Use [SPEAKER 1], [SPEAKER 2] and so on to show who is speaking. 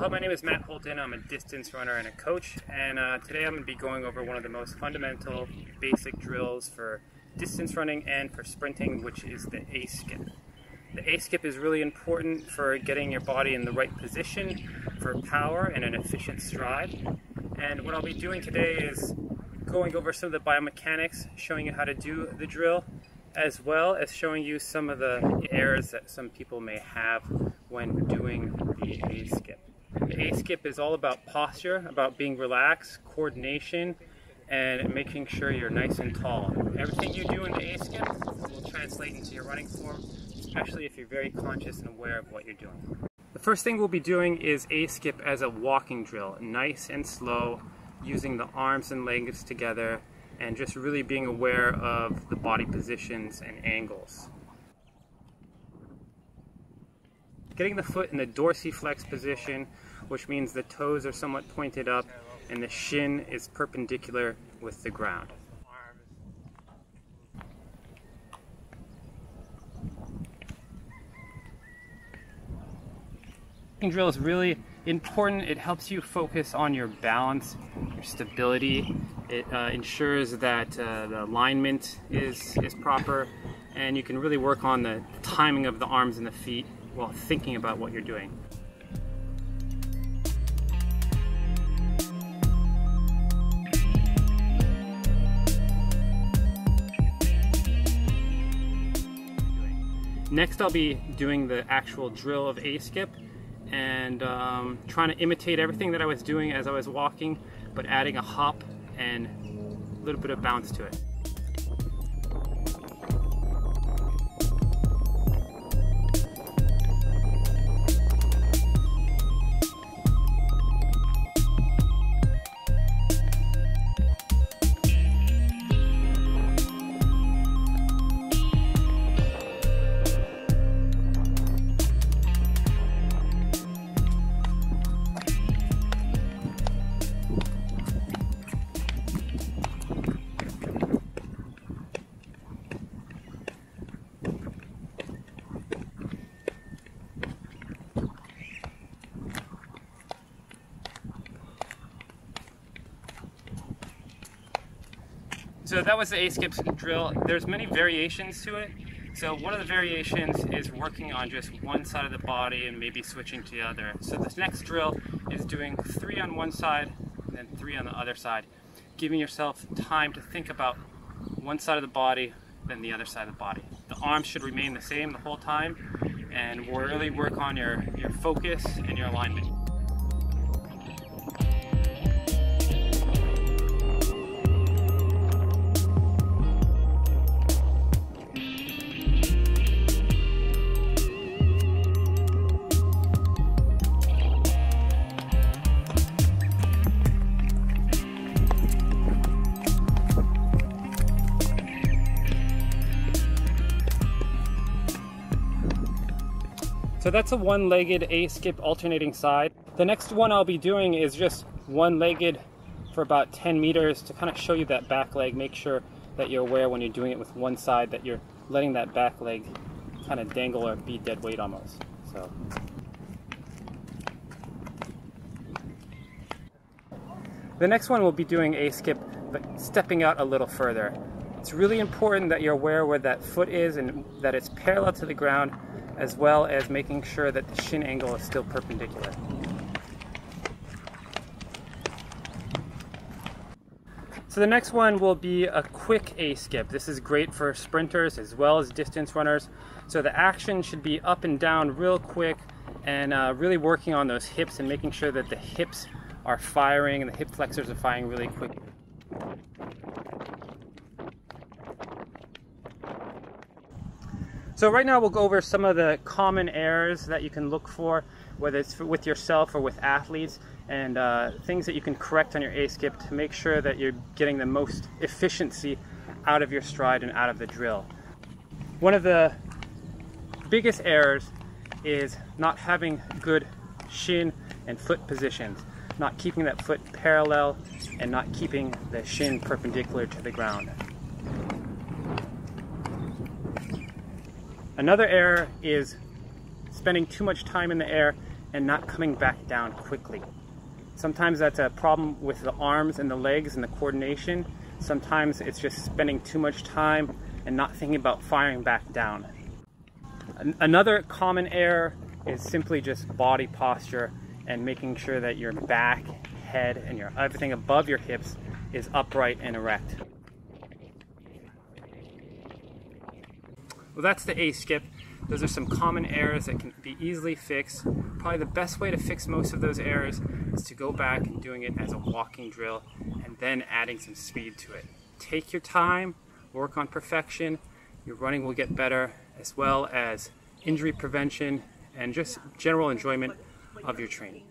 [SPEAKER 1] Hello, my name is Matt Holton. I'm a distance runner and a coach, and today I'm going to be going over one of the most fundamental basic drills for distance running and for sprinting, which is the A-skip. The A-skip is really important for getting your body in the right position for power and an efficient stride. And what I'll be doing today is going over some of the biomechanics, showing you how to do the drill, as well as showing you some of the errors that some people may have when doing the A-skip. The A-skip is all about posture, about being relaxed, coordination, and making sure you're nice and tall. Everything you do in the A-skip will translate into your running form, especially if you're very conscious and aware of what you're doing. The first thing we'll be doing is A-skip as a walking drill, nice and slow, using the arms and legs together, and just really being aware of the body positions and angles. Getting the foot in the dorsiflex position, which means the toes are somewhat pointed up and the shin is perpendicular with the ground. The drill is really important. It helps you focus on your balance, your stability. It ensures that the alignment is proper, and you can really work on the timing of the arms and the feet while thinking about what you're doing. Next, I'll be doing the actual drill of A-skip and trying to imitate everything that I was doing as I was walking, but adding a hop and a little bit of bounce to it. So that was the A-skip drill. There's many variations to it. So one of the variations is working on just one side of the body and maybe switching to the other. So this next drill is doing 3 on one side and then 3 on the other side, giving yourself time to think about one side of the body, then the other side of the body. The arms should remain the same the whole time, and we'll really work on your focus and your alignment. So that's a one-legged A-skip alternating side. The next one I'll be doing is just one-legged for about 10 meters to kind of show you that back leg. Make sure that you're aware when you're doing it with one side that you're letting that back leg kind of dangle or be dead weight almost. So. The next one we'll be doing A-skip, but stepping out a little further. It's really important that you're aware where that foot is and that it's parallel to the ground, as well as making sure that the shin angle is still perpendicular. So the next one will be a quick A-skip. This is great for sprinters as well as distance runners. So the action should be up and down real quick, and really working on those hips and making sure that the hips are firing and the hip flexors are firing really quickly. So right now we'll go over some of the common errors that you can look for, whether it's with yourself or with athletes, and things that you can correct on your A-skip to make sure that you're getting the most efficiency out of your stride and out of the drill. One of the biggest errors is not having good shin and foot positions, not keeping that foot parallel and not keeping the shin perpendicular to the ground. Another error is spending too much time in the air and not coming back down quickly. Sometimes that's a problem with the arms and the legs and the coordination. Sometimes it's just spending too much time and not thinking about firing back down. Another common error is simply just body posture and making sure that your back, head, and everything above your hips is upright and erect. Well, that's the A-skip. Those are some common errors that can be easily fixed. Probably the best way to fix most of those errors is to go back and doing it as a walking drill and then adding some speed to it. Take your time, work on perfection. Your running will get better, as well as injury prevention and just general enjoyment of your training.